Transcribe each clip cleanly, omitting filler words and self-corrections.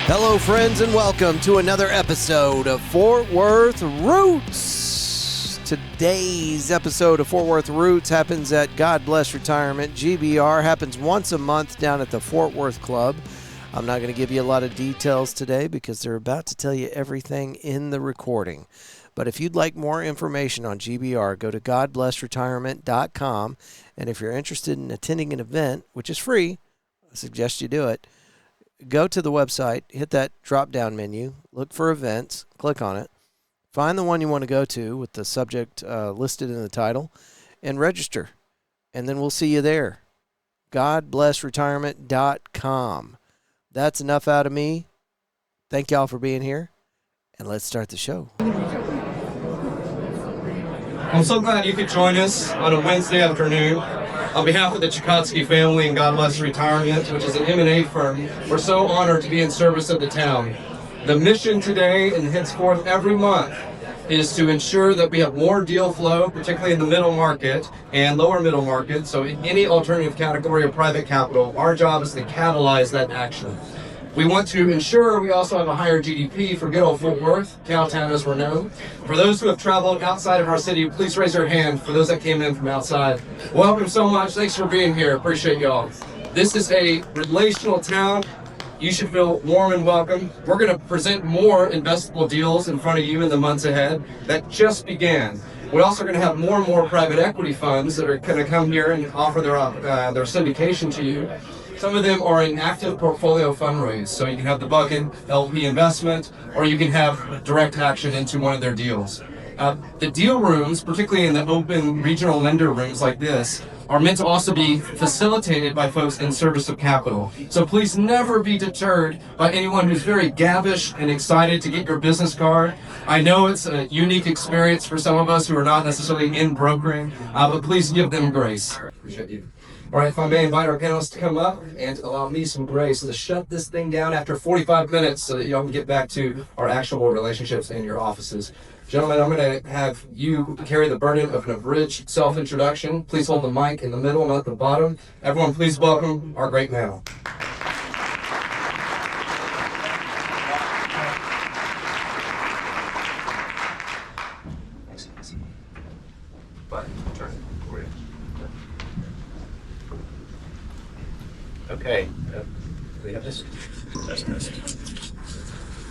Hello, friends, and welcome to another episode of Fort Worth Roots. Today's episode of Fort Worth Roots happens at God Bless Retirement. GBR happens once a month down at the Fort Worth Club. I'm not going to give you a lot of details today because they're about to tell you everything in the recording. But if you'd like more information on GBR, go to godblessretirement.com. And if you're interested in attending an event, which is free, I suggest you do it. Go to the website, hit that drop-down menu, look for events, click on it, find the one you want to go to with the subject listed in the title, and register. And then we'll see you there. godblessretirement.com. That's enough out of me. Thank y'all for being here, and let's start the show. I'm so glad you could join us on a Wednesday afternoon. On behalf of the Chakotski family and God Bless Retirement, which is an M&A firm, we're so honored to be in service of the town. The mission today and henceforth every month is to ensure that we have more deal flow, particularly in the middle market and lower middle market. So in any alternative category of private capital, our job is to catalyze that action. We want to ensure we also have a higher GDP for good old Fort Worth, Cowtown as we're known. For those who have traveled outside of our city, please raise your hand for those that came in from outside. Welcome so much. Thanks for being here. Appreciate y'all. This is a relational town. You should feel warm and welcome. We're going to present more investable deals in front of you in the months ahead. That just began. We're also going to have more and more private equity funds that are going to come here and offer their syndication to you. Some of them are an active portfolio fundraise, so you can have the bucket LP investment, or you can have direct action into one of their deals. The deal rooms, particularly in the open regional lender rooms like this, are meant to also be facilitated by folks in service of capital. So please never be deterred by anyone who's very gabbish and excited to get your business card. I know it's a unique experience for some of us who are not necessarily in brokering, but please give them grace. Appreciate you. All right, if I may invite our panelists to come up and allow me some grace to shut this thing down after 45 minutes so that y'all can get back to our actual relationships in your offices. Gentlemen, I'm going to have you carry the burden of an abridged self-introduction. Please hold the mic in the middle, not the bottom. Everyone, please welcome our great panel. Okay. Do we have this?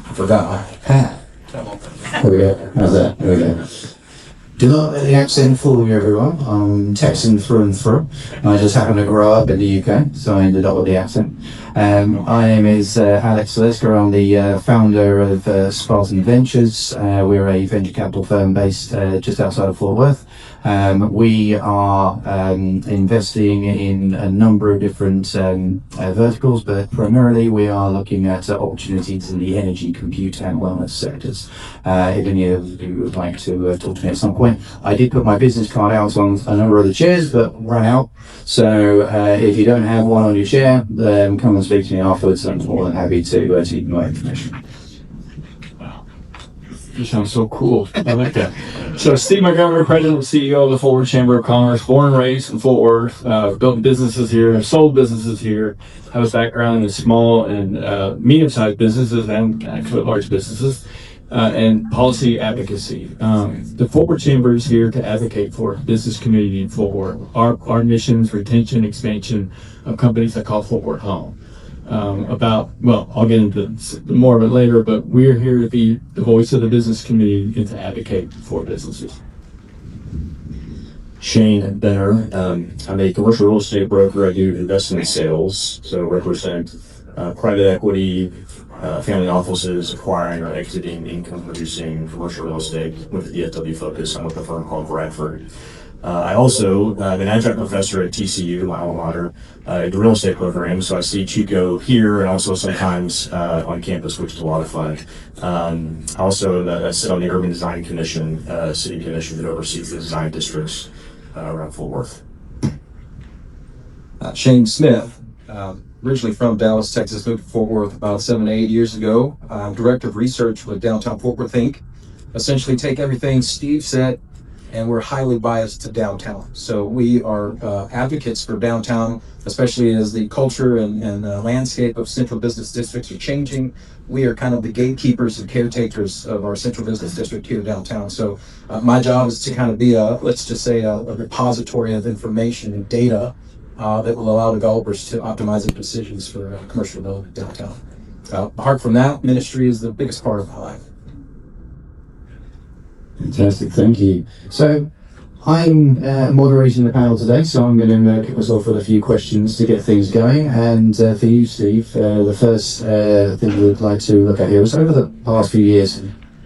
I forgot my hat. There we go. How's that? There we go. Do not let the accent fool you, everyone. I'm Texan through and through. I just happen to grow up in the UK, so I ended up with the accent. My name is Alex Lesker. I'm the founder of Spartan Ventures. We're a venture capital firm based just outside of Fort Worth. We are investing in a number of different verticals, but primarily we are looking at opportunities in the energy, compute, and wellness sectors. If any of you would like to talk to me at some point, I did put my business card out on a number of the chairs, but ran out. So if you don't have one on your chair, come and speak to me afterwards. I'm more than happy to give you my information. You sound so cool. I like that. So Steve Montgomery, President and CEO of the Fort Worth Chamber of Commerce, born and raised in Fort Worth, built businesses here, sold businesses here, have a background in small and medium-sized businesses and actually large businesses, and policy advocacy. The Fort Worth Chamber is here to advocate for business community in Fort Worth. Our mission is retention, expansion of companies that call Fort Worth home. I'll get into more of it later, but we're here to be the voice of the business community and to advocate for businesses. Shane Benner. I'm a commercial real estate broker. I do investment sales, so represent private equity, family offices acquiring or exiting income-producing commercial real estate with a DFW focus. I'm with a firm called Bradford. I also am an adjunct professor at TCU, my alma mater, the real estate program, so I see Chico here and also sometimes on campus, which is a lot of fun. I also sit on the Urban Design Commission, city commission that oversees the design districts around Fort Worth. Shane Smith, originally from Dallas, Texas, moved to Fort Worth about 7 to 8 years ago. I'm director of research with Downtown Fort Worth Inc. Essentially take everything Steve said and we're highly biased to downtown. So we are advocates for downtown, especially as the culture and landscape of central business districts are changing. We are kind of the gatekeepers and caretakers of our central business district here downtown. So my job is to kind of be let's just say a repository of information and data that will allow developers to optimize their decisions for commercial development downtown. Apart from that, ministry is the biggest part of my life. Fantastic, thank you. So I'm moderating the panel today, so I'm going to kick us off with a few questions to get things going. And for you, Steve, the first thing we'd like to look at here is over the past few years,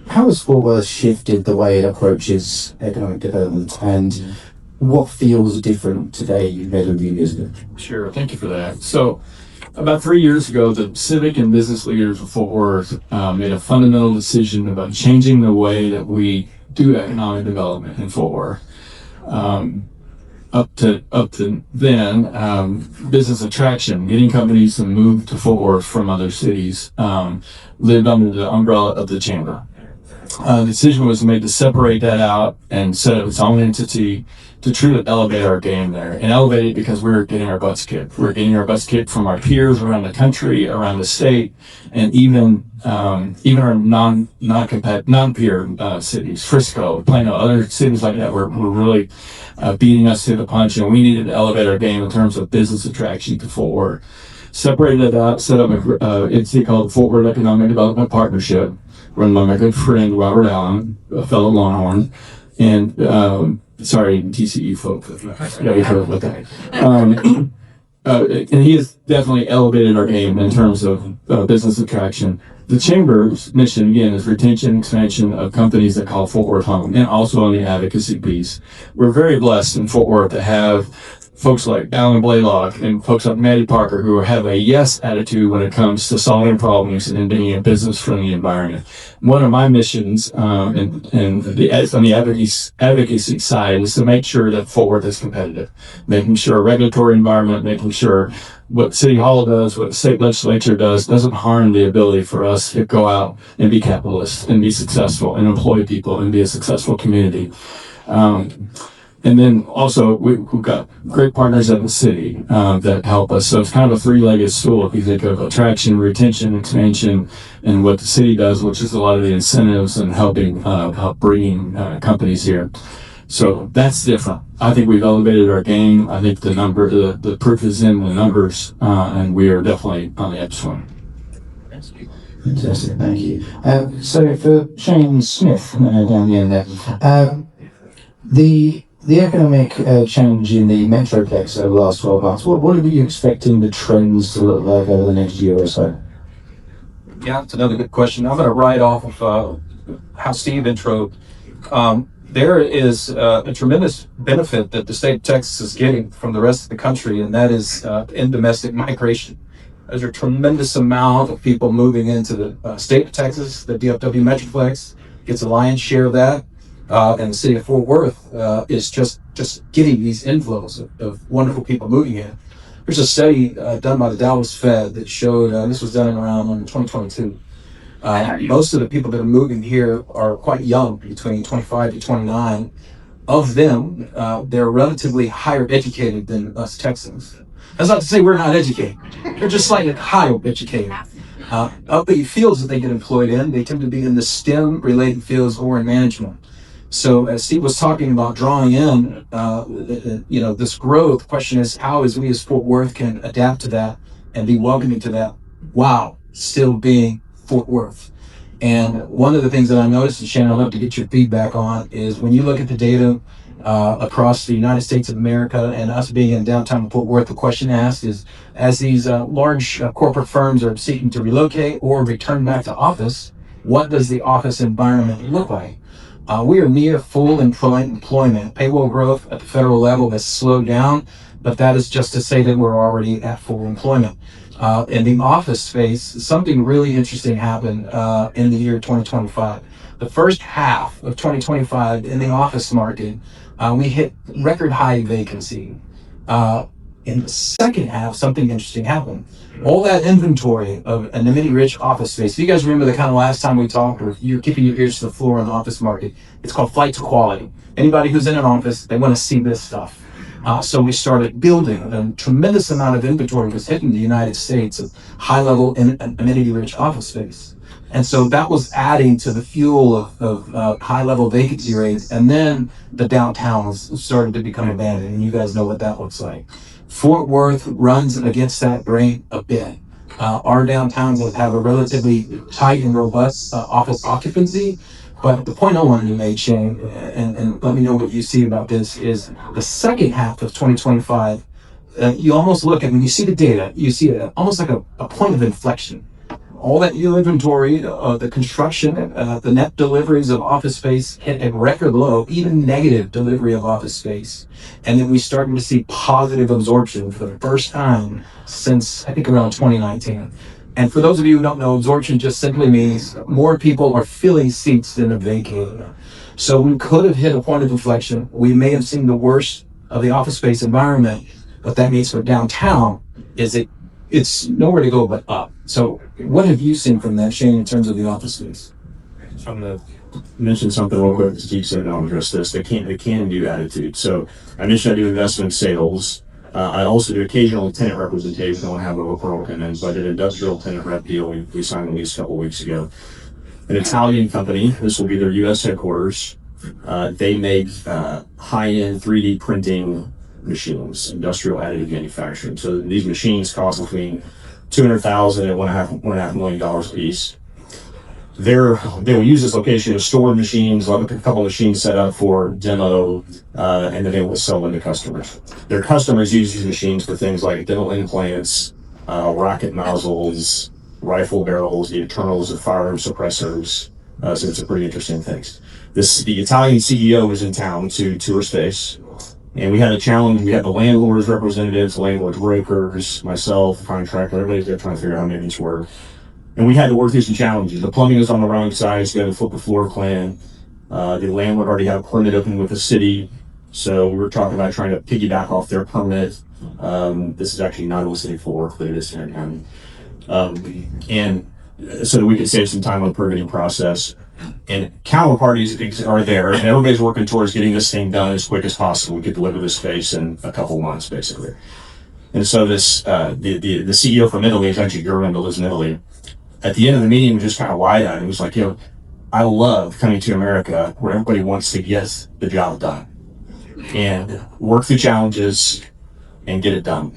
how has Fort Worth shifted the way it approaches economic development, and what feels different today compared to a few years ago? Sure, thank you for that. So, about 3 years ago, the civic and business leaders of Fort Worth made a fundamental decision about changing the way that we do economic development in Fort Worth. Up to then, business attraction, getting companies to move to Fort Worth from other cities, lived under the umbrella of the chamber. The decision was made to separate that out and set up its own entity to truly elevate our game there, and elevate it because we're getting our butts kicked. We're getting our butts kicked from our peers around the country, around the state, and even our non-peer cities, Frisco, Plano, other cities like that were really beating us to the punch, and we needed to elevate our game in terms of business attraction to Fort Worth. Separated it out, set up an entity called the Fort Worth Economic Development Partnership, run by my good friend Robert Allen, a fellow Longhorn, and sorry, TCE folks, gotta be careful with that. And he has definitely elevated our game in terms of business attraction. The Chamber's mission, again, is retention, expansion of companies that call Fort Worth home, and also on the advocacy piece. We're very blessed in Fort Worth to have folks like Alan Blaylock and folks like Maddie Parker who have a yes attitude when it comes to solving problems and being a business-friendly environment. One of my missions on the advocacy side is to make sure that Fort Worth is competitive, making sure a regulatory environment, making sure what City Hall does, what the state legislature does, doesn't harm the ability for us to go out and be capitalists and be successful and employ people and be a successful community. And then also we've got great partners at the city that help us. So it's kind of a three-legged stool if you think of attraction, retention, expansion, and what the city does, which is a lot of the incentives and help bringing companies here. So that's different. I think we've elevated our game. I think the proof is in the numbers, and we are definitely on the upswing. Fantastic, thank you. So for Shane Smith down the end there, the economic change in the Metroplex over the last 12 months, what are you expecting the trends to look like over the next year or so? Yeah, that's another good question. I'm going to ride off of how Steve introed. There is a tremendous benefit that the state of Texas is getting from the rest of the country, and that is in domestic migration. There's a tremendous amount of people moving into the state of Texas. The DFW Metroplex gets a lion's share of that. And the city of Fort Worth is just getting these inflows of wonderful people moving in. There's a study done by the Dallas Fed that showed, this was done in around 2022. Most of the people that are moving here are quite young, between 25 to 29. Of them, they're relatively higher educated than us Texans. That's not to say we're not educated. They're just slightly higher educated. Of the fields that they get employed in, they tend to be in the STEM-related fields or in management. So as Steve was talking about drawing in, this growth, the question is how as we as Fort Worth can adapt to that and be welcoming to that while still being Fort Worth. And one of the things that I noticed, and Shannon, I'd love to get your feedback on, is when you look at the data across the United States of America and us being in downtown Fort Worth, the question asked is, as these large corporate firms are seeking to relocate or return back to office, what does the office environment look like? We are near full employment. Payroll growth at the federal level has slowed down, but that is just to say that we're already at full employment. In the office space, something really interesting happened in the year 2025. The first half of 2025 in the office market, we hit record high vacancy. In the second half, something interesting happened. All that inventory of amenity-rich office space. If you guys remember the kind of last time we talked, or you're keeping your ears to the floor on the office market, it's called flight to quality. Anybody who's in an office, they want to see this stuff. So we started building. A tremendous amount of inventory was hitting the United States of high-level amenity-rich office space. And so that was adding to the fuel of high-level vacancy rates. And then the downtowns started to become abandoned, and you guys know what that looks like. Fort Worth runs against that grain a bit. Our downtowns have a relatively tight and robust office occupancy. But the point I wanted to make, Shane, and let me know what you see about this, is the second half of 2025, you almost look at, when you see the data, you see it almost like a point of inflection. All that new inventory, the construction, the net deliveries of office space hit a record low, even negative delivery of office space. And then we started to see positive absorption for the first time since, I think, around 2019. And for those of you who don't know, absorption just simply means more people are filling seats than are vacating. So we could have hit a point of inflection. We may have seen the worst of the office space environment. What that means for downtown is it's nowhere to go but up. So what have you seen from that, Shane, in terms of the office space? From the mention something real quick. Steve said, I'll address this. The can-do attitude. So I mentioned I do investment sales. I also do occasional tenant representation. I don't have a referral tenant, but an industrial tenant rep deal we signed a lease a couple weeks ago. An Italian company, this will be their U.S. headquarters. They make high-end 3D printing machines, industrial additive manufacturing. So these machines cost between $200,000 and $1.5 million a piece. They will use this location to store machines. They'll have a couple machines set up for demo, and then they will sell them to customers. Their customers use these machines for things like dental implants, rocket nozzles, rifle barrels, the internals of firearm suppressors. So it's a pretty interesting thing. The Italian CEO was in town to tour space, and we had a challenge. We had the landlord's representatives, landlord's brokers, myself, contractor, everybody's there trying to figure out how many these were. And we had to work through some challenges. The plumbing was on the wrong side, so we had to flip the floor plan. The landlord already had a permit open with the city, so we were talking about trying to piggyback off their permit. This is actually not in the city for work, but it is in county. And so that we could save some time on the permitting process. And counterparties are there, and everybody's working towards getting this thing done as quick as possible. We could deliver this space in a couple months, basically. And so this, the CEO from Italy is actually German, but lives in Italy. At the end of the meeting, we just kind of wide-eyed. He was like, I love coming to America where everybody wants to get the job done and work through challenges and get it done.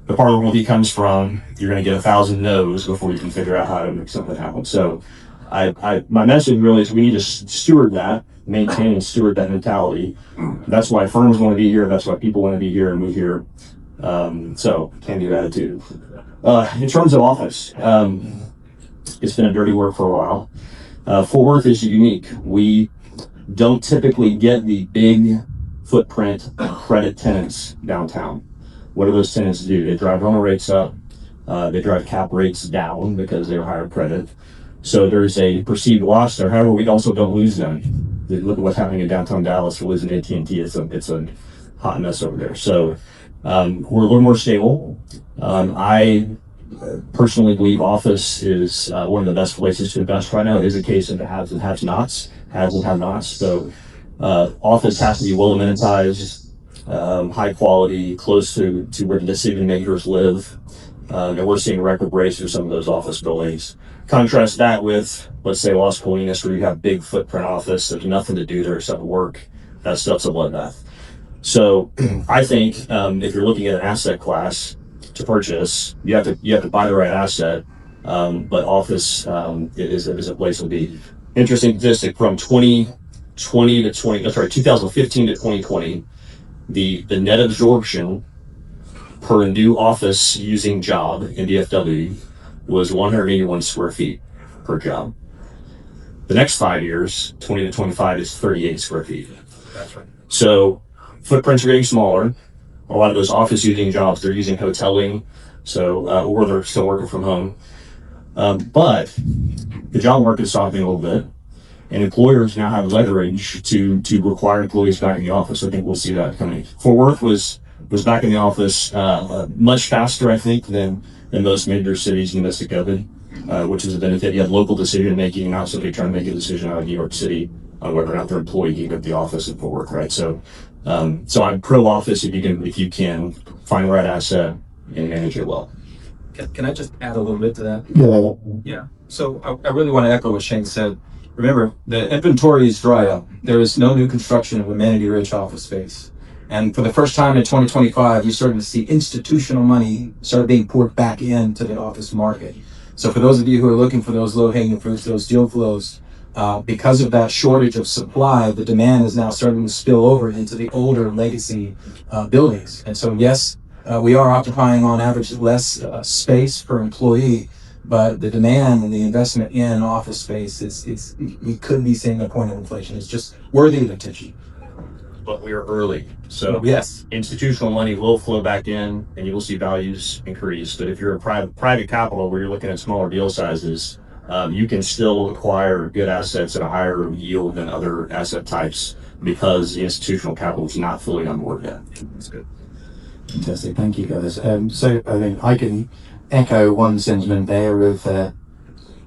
The part of the world he comes from, you're going to get 1,000 no's before you can figure out how to make something happen. So my message really is we need to steward that, maintain and steward that mentality. That's why firms want to be here. That's why people want to be here and move here. So can-do attitude. In terms of office, it's been a dirty word for a while. Fort Worth is unique. We don't typically get the big footprint credit tenants downtown. What do those tenants do? They drive rental rates up. They drive cap rates down because they're higher credit. So there's a perceived loss there. However, we also don't lose them. Look at what's happening in downtown Dallas. We're losing AT&T. It's a hot mess over there. So we're a little more stable. I personally believe office is one of the best places to invest right now. It is a case of the haves and have-nots. So office has to be well amenitized, high quality, close to where the decision makers live. And we're seeing record rates for some of those office buildings. Contrast that with, let's say, Las Colinas, where you have big footprint office. There's nothing to do there except work. That stuff's a bloodbath. So I think if you're looking at an asset class to purchase, you have to buy the right asset. But office is a place to be. Interesting statistic from 2015 to 2020, the net absorption per new office using job in DFW was 181 square feet per job. The next 5 years, 20 to 25, is 38 square feet. That's right. So footprints are getting smaller. A lot of those office using jobs, they're using hoteling, or they're still working from home. But the job market is softening a little bit, and employers now have leverage to require employees back in the office. I think we'll see that coming. Fort Worth was was back in the office much faster, I think, than most major cities in the midst of COVID, which is a benefit. You have local decision making, not somebody trying to make a decision out of New York City on whether or not their employee can go to the office and Fort Worth, right? So I'm pro office if you can find the right asset and manage it well. Can I just add a little bit to that? Yeah. Yeah. So I really want to echo what Shane said. Remember, the inventory is dry up. There is no new construction of amenity-rich office space. And for the first time in 2025, you're starting to see institutional money start being poured back into the office market. So for those of you who are looking for those low-hanging fruits, those deal flows, because of that shortage of supply, the demand is now starting to spill over into the older legacy buildings. And so, yes, we are occupying on average less space per employee, but the demand and the investment in office space is we could be seeing a point of inflation. It's just worthy of attention. But we are early. So Yes. institutional money will flow back in and you will see values increase. But if you're a private capital where you're looking at smaller deal sizes, you can still acquire good assets at a higher yield than other asset types because the institutional capital is not fully on board yet. That's good. Fantastic, thank you guys. So I mean, I can echo one sentiment there of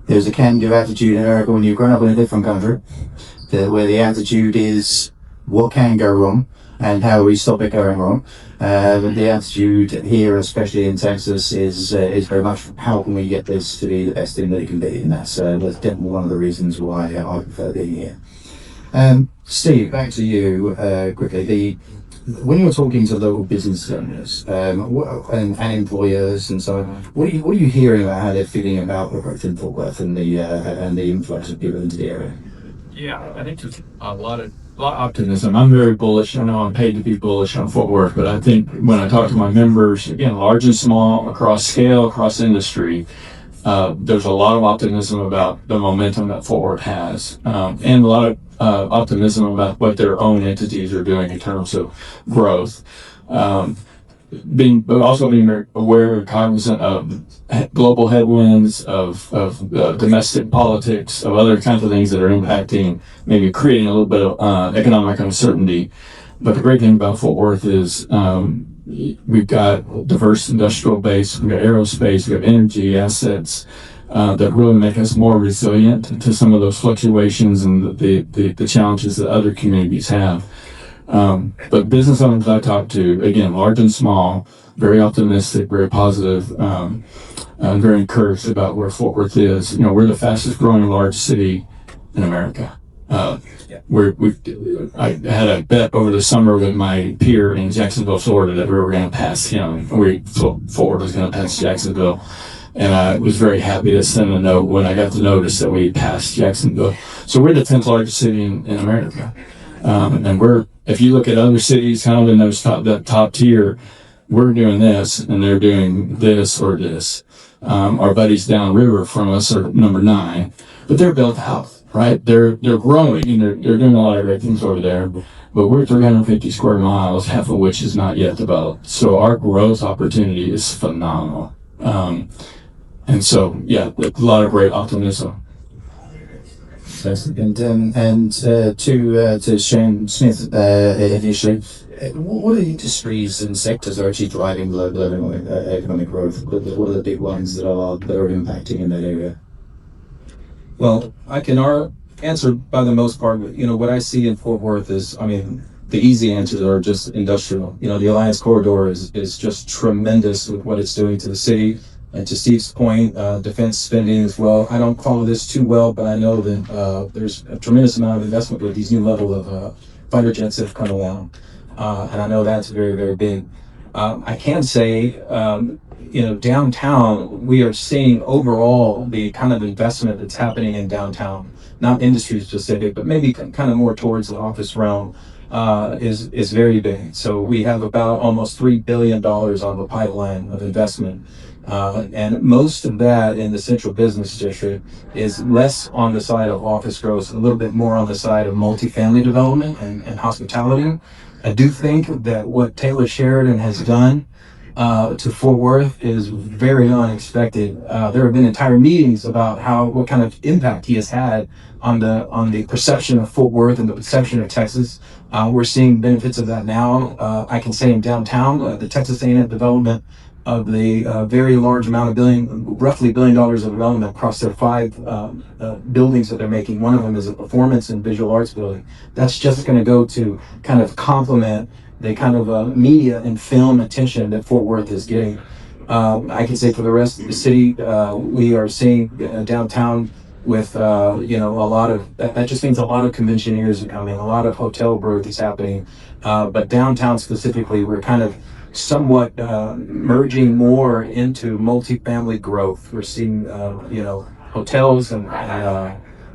there's a can-do attitude in America when you've grown up in a different country, where the attitude is what can go wrong and how do we stop it going wrong. The attitude here, especially in Texas, is very much how can we get this to be the best thing that it can be, and that's definitely one of the reasons why I prefer being here. Steve, back to you quickly. When you're talking to local business owners and employers and so on, what are you hearing about how they're feeling about the growth in Fort Worth and the influx of people into the area? Yeah, I think there's a lot of optimism. I'm very bullish. I know I'm paid to be bullish on Fort Worth, but I think when I talk to my members, again, large and small, across scale, across industry, there's a lot of optimism about the momentum that Fort Worth has, and a lot of optimism about what their own entities are doing in terms of growth. Being very aware and cognizant of global headwinds, of domestic politics, of other kinds of things that are impacting, maybe creating a little bit of economic uncertainty. But the great thing about Fort Worth is we've got a diverse industrial base, we've got aerospace, we've got energy assets that really make us more resilient to some of those fluctuations and the challenges that other communities have. But business owners I talk to, again, large and small, very optimistic, very positive, and very encouraged about where Fort Worth is. You know, we're the fastest growing large city in America. I had a bet over the summer with my peer in Jacksonville, Florida, that we were going to pass him. Fort Worth was going to pass Jacksonville. And I was very happy to send a note when I got the notice that we passed Jacksonville. So we're the 10th largest city in America. And if you look at other cities kind of in those top tier, we're doing this and they're doing this or this. Our buddies downriver from us are number 9, but they're built out, right? They're growing and they're doing a lot of great things over there. But we're 350 square miles, half of which is not yet developed. So our growth opportunity is phenomenal. And so, yeah, a lot of great optimism. And to Shane Smith initially, what are the industries and sectors that are actually driving global economic growth? What are the big ones that are impacting in that area? Well, I can answer by the most part. You know, what I see in Fort Worth is, I mean, the easy answers are just industrial. You know, the Alliance Corridor is just tremendous with what it's doing to the city. And to Steve's point, defense spending as well. I don't follow this too well, but I know that there's a tremendous amount of investment with these new level of fighter jets that have come along. And I know that's very, very big. I can say, downtown, we are seeing overall the kind of investment that's happening in downtown, not industry specific, but maybe kind of more towards the office realm, is very big. So we have about almost $3 billion on the pipeline of investment. And most of that in the central business district is less on the side of office growth, a little bit more on the side of multifamily development and hospitality. I do think that what Taylor Sheridan has done to Fort Worth is very unexpected. There have been entire meetings about what kind of impact he has had on the perception of Fort Worth and the perception of Texas. We're seeing benefits of that now. I can say in downtown, the Texas A&M development of the very large amount of roughly $1 billion of development across their 5 buildings that they're making. One of them is a performance and visual arts building. That's just going to go to kind of complement the kind of media and film attention that Fort Worth is getting. I can say for the rest of the city, we are seeing downtown with a lot of that just means a lot of conventioneers are coming, a lot of hotel growth is happening, but downtown specifically, we're kind of somewhat merging more into multifamily growth. We're seeing hotels and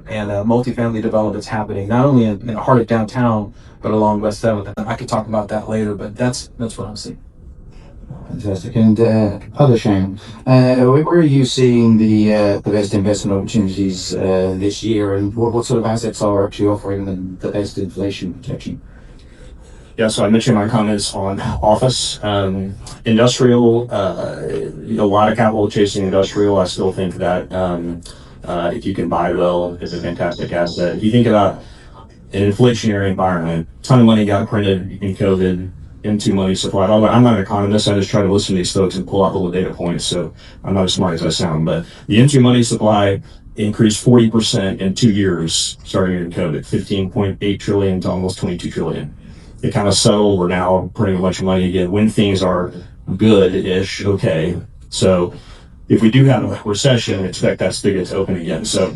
multifamily developments happening not only in the heart of downtown but along West 7th. I could talk about that later, but that's what I'm seeing. Fantastic. And other Shane, where are you seeing the best investment opportunities this year, and what sort of assets are actually offering the best inflation protection? Yeah, so I mentioned my comments on office, industrial, a lot of capital chasing industrial. I still think that if you can buy well, it's a fantastic asset. If you think about an inflationary environment, a ton of money got printed in COVID, M2 money supply. I'm not an economist, I just try to listen to these folks and pull out little data points, so I'm not as smart as I sound, but the M2 money supply increased 40% in 2 years, starting in COVID, 15.8 trillion to almost 22 trillion. It kind of settled. We're now printing a bunch of money again when things are good-ish, okay. So if we do have a recession, expect that spigot to open again. So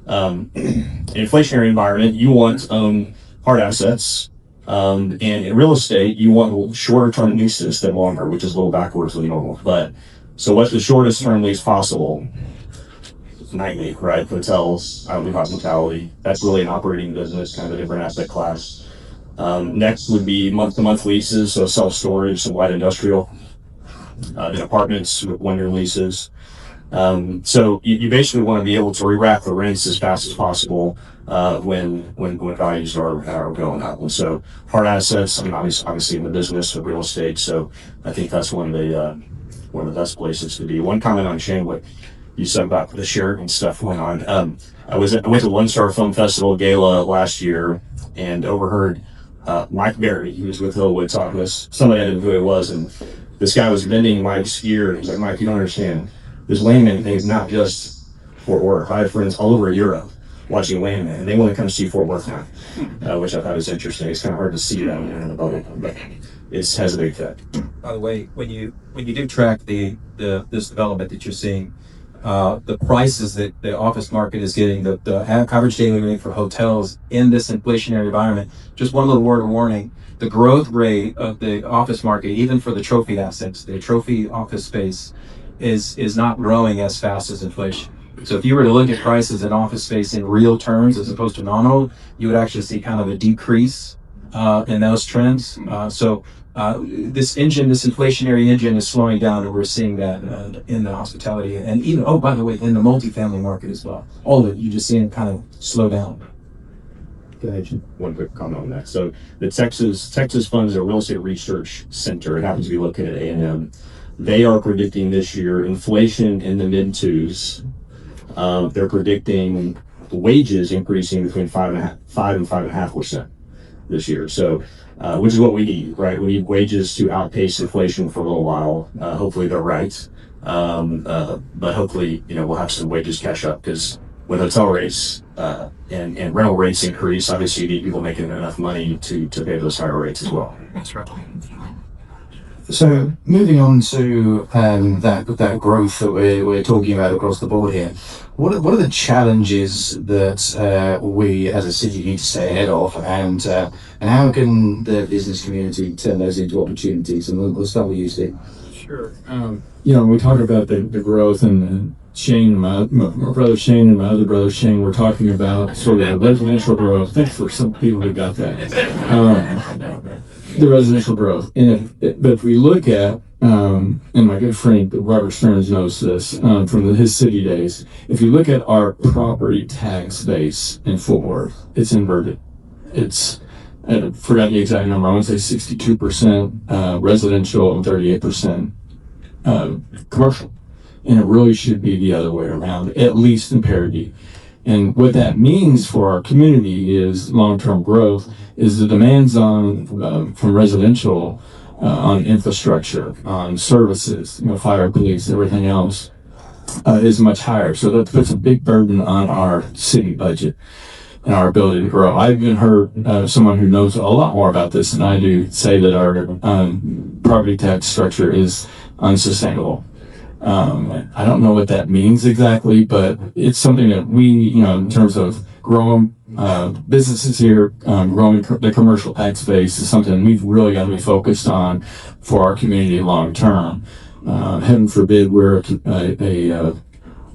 inflationary environment, you want to own hard assets, and in real estate, you want shorter term leases than longer, which is a little backwards than normal. But so what's the shortest term lease possible? Nightly, right? Hotels, hospitality. That's really an operating business, kind of a different asset class. Next would be month-to-month leases, so self-storage, some light industrial, then apartments with 1-year leases. So you basically want to be able to re-rack the rents as fast as possible when values are going up. And so hard assets, obviously in the business of real estate, so I think that's one of the best places to be. One comment on Shane, what you said about the Sheraton stuff going on. I went to One Star Film Festival Gala last year and overheard Mike Berry, he was with Hillwood, talking with somebody I didn't know who it was, and this guy was bending Mike's ear. He's like, Mike, you don't understand. This layman thing is not just Fort Worth. I have friends all over Europe watching layman, and they want to come see Fort Worth now, which I thought was interesting. It's kind of hard to see that when you're in the bubble, but it has a big effect. By the way, when you do track this development that you're seeing, the prices that the office market is getting, the average daily rate for hotels in this inflationary environment, just one little word of warning, the growth rate of the office market, even for the trophy assets, the trophy office space, is not growing as fast as inflation. So if you were to look at prices in office space in real terms as opposed to nominal, you would actually see kind of a decrease in those trends. This inflationary engine is slowing down, and we're seeing that in the hospitality and even, by the way, in the multifamily market as well. All of it, you're just seeing it kind of slow down. Go ahead. One quick comment on that. So the Texas Funds, a real estate research center. It happens to be located at A&M. They are predicting this year inflation in the mid-2s. They're predicting wages increasing between 5 and 5.5% this year. So, which is what we need, right? We need wages to outpace inflation for a little while. Hopefully they're right. But hopefully, we'll have some wages catch up, because when hotel rates and rental rates increase, obviously you need people making enough money to pay those higher rates as well. That's right. So moving on to that growth that we're talking about across the board here, what are the challenges that we as a city need to stay ahead of, and how can the business community turn those into opportunities? And we'll start with you, Steve. Sure. When we talk about the growth, and Shane, my brother Shane and my other brother Shane were talking about sort of the residential growth. Thanks for some people who got that. The residential growth. But if we look at, and my good friend Robert Stearns knows this from his city days, if you look at our property tax base in Fort Worth, it's inverted. It's, I forgot the exact number, I want to say 62% residential and 38% commercial. And it really should be the other way around, at least in parity. And what that means for our community is long-term growth, is the demands on from residential on infrastructure, on services, fire, police, everything else is much higher. So that puts a big burden on our city budget and our ability to grow. I've even heard someone who knows a lot more about this than I do say that our property tax structure is unsustainable. I don't know what that means exactly, but it's something that we, in terms of growing businesses here, growing the commercial tax base is something we've really got to be focused on for our community long term. Heaven forbid we're a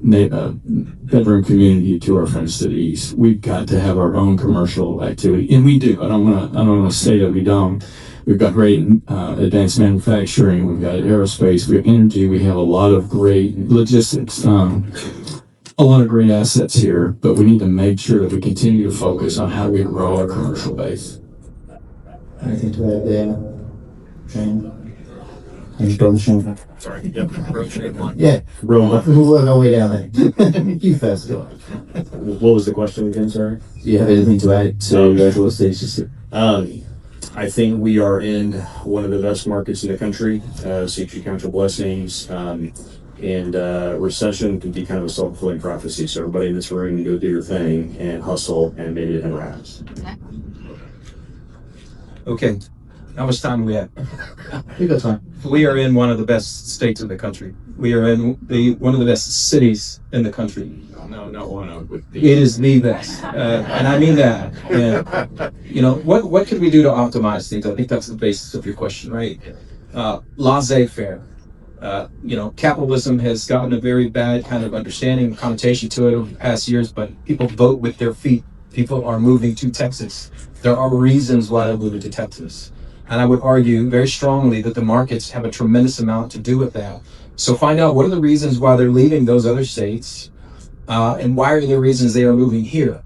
bedroom community to our friends to the east. We've got to have our own commercial activity, and we do. I don't want to say that we don't. We've got great advanced manufacturing. We've got aerospace. We have energy. We have a lot of great logistics. A lot of great assets here, but we need to make sure that we continue to focus on how we grow our commercial base. Anything to add there, Shane? Any brother Shane? Sorry. Yep. Road trade one. Yeah, we'll work our way down there. You first. What was the question again? Sorry. Do you have anything to add to what Stacy's said? I think we are in one of the best markets in the country. Seek your count your blessings. And recession can be kind of a self-fulfilling prophecy. So everybody in this room, go do your thing and hustle, and maybe it never happens. Okay, how much time do we have? You got time. We are in one of the best states in the country. We are in one of the best cities in the country. No, one of with It is the best, and I mean that. And, what can we do to optimize things? I think that's the basis of your question, right? Laissez-faire. Capitalism has gotten a very bad kind of understanding, connotation to it over the past years, but people vote with their feet. People are moving to Texas. There are reasons why they're moving to Texas. And I would argue very strongly that the markets have a tremendous amount to do with that. So find out what are the reasons why they're leaving those other states, and why are the reasons they are moving here.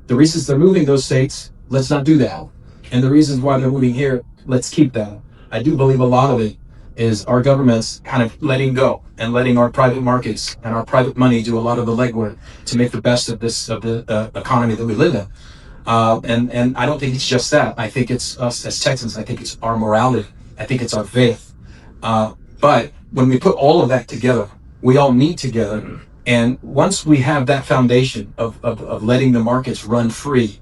The reasons they're moving those states, let's not do that. And the reasons why they're moving here, let's keep that. I do believe a lot of it is our government's kind of letting go and letting our private markets and our private money do a lot of the legwork to make the best of the economy that we live in. And I don't think it's just that. I think it's us as Texans. I think it's our morality. I think it's our faith. But when we put all of that together, we all meet together. And once we have that foundation of letting the markets run free,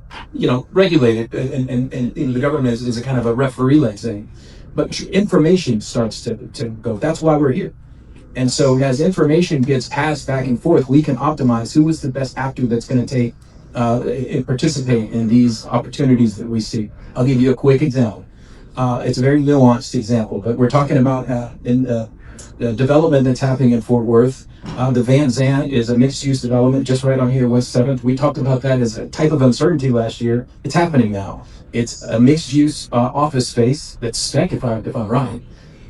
regulated, and the government is a kind of a referee like thing, but information starts to go. That's why we're here. And so as information gets passed back and forth, we can optimize who is the best actor that's going to take and participate in these opportunities that we see. I'll give you a quick example. It's a very nuanced example, but we're talking about in the development that's happening in Fort Worth. The Van Zandt is a mixed-use development just right on here, West 7th. We talked about that as a type of uncertainty last year. It's happening now. It's a mixed-use office space that's spec, if I'm right,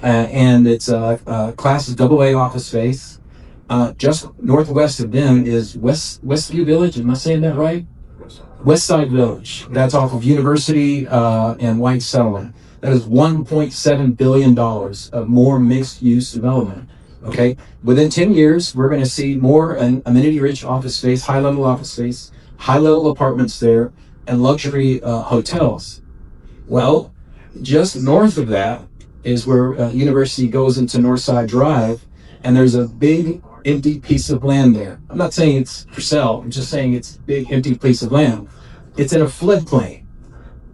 and it's a class AA office space. Just northwest of them is Westview Village. Am I saying that right? Westside Village. That's off of University and White Settlement. That is $1.7 billion of more mixed-use development. Okay, within 10 years, we're going to see more amenity-rich office space, high-level office space, high-level apartments there, and luxury hotels. Well, just north of that is where University goes into Northside Drive, and there's a big empty piece of land there. I'm not saying it's for sale. I'm just saying it's a big empty piece of land. It's in a floodplain.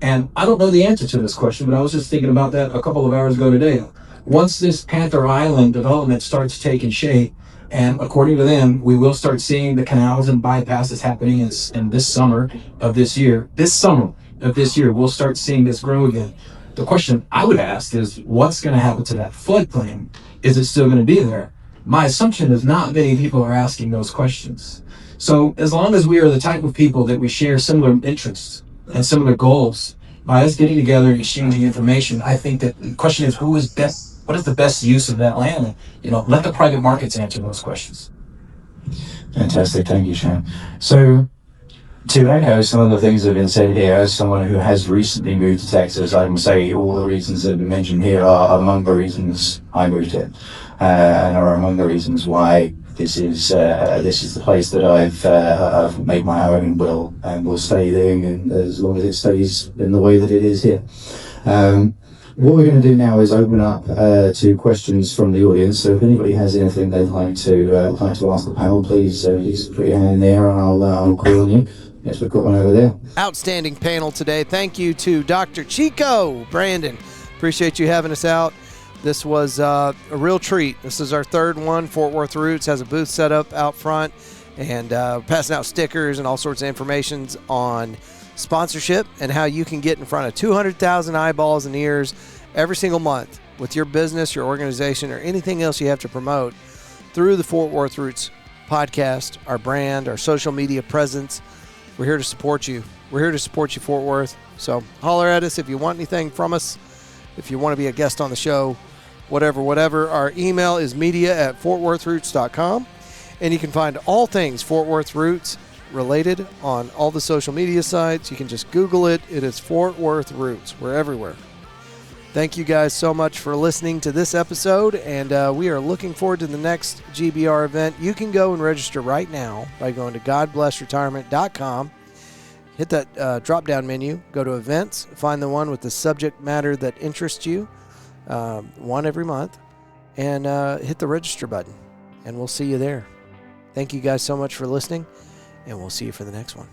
And I don't know the answer to this question, but I was just thinking about that a couple of hours ago today. Once this Panther Island development starts taking shape, and according to them, we will start seeing the canals and bypasses happening in this summer of this year. This summer of this year, we'll start seeing this grow again. The question I would ask is, what's going to happen to that floodplain? Is it still going to be there? My assumption is not many people are asking those questions. So as long as we are the type of people that we share similar interests and similar goals, by us getting together and exchanging information, I think that the question is what is the best use of that land? Let the private markets answer those questions. Fantastic, thank you, Shane. So, to echo some of the things that have been said here, as someone who has recently moved to Texas, I can say all the reasons that have been mentioned here are among the reasons I moved here. and are among the reasons why this is the place that I've made my home and will stay doing, and as long as it stays in the way that it is here. What we're going to do now is open up to questions from the audience. So if anybody has anything they'd like to ask the panel, please put your hand there, and I'll call on you. Yes, we've got one over there. Outstanding panel today. Thank you to Dr. Chico Brandon. Appreciate you having us out. This was a real treat. This is our third one. Fort Worth Roots has a booth set up out front, and passing out stickers and all sorts of information on sponsorship and how you can get in front of 200,000 eyeballs and ears every single month with your business, your organization, or anything else you have to promote through the Fort Worth Roots podcast, our brand, our social media presence. We're here to support you. We're here to support you, Fort Worth. So holler at us if you want anything from us, if you want to be a guest on the show, whatever. Our email is media@fortworthroots.com, and you can find all things Fort Worth Roots related on all the social media sites. You can just Google it. It is Fort Worth Roots. We're everywhere. Thank you guys so much for listening to this episode, and we are looking forward to the next GBR event. You can go and register right now by going to godblessretirement.com. Hit that drop-down menu, go to events, find the one with the subject matter that interests you, one every month, and hit the register button, and we'll see you there. Thank you guys so much for listening, and we'll see you for the next one.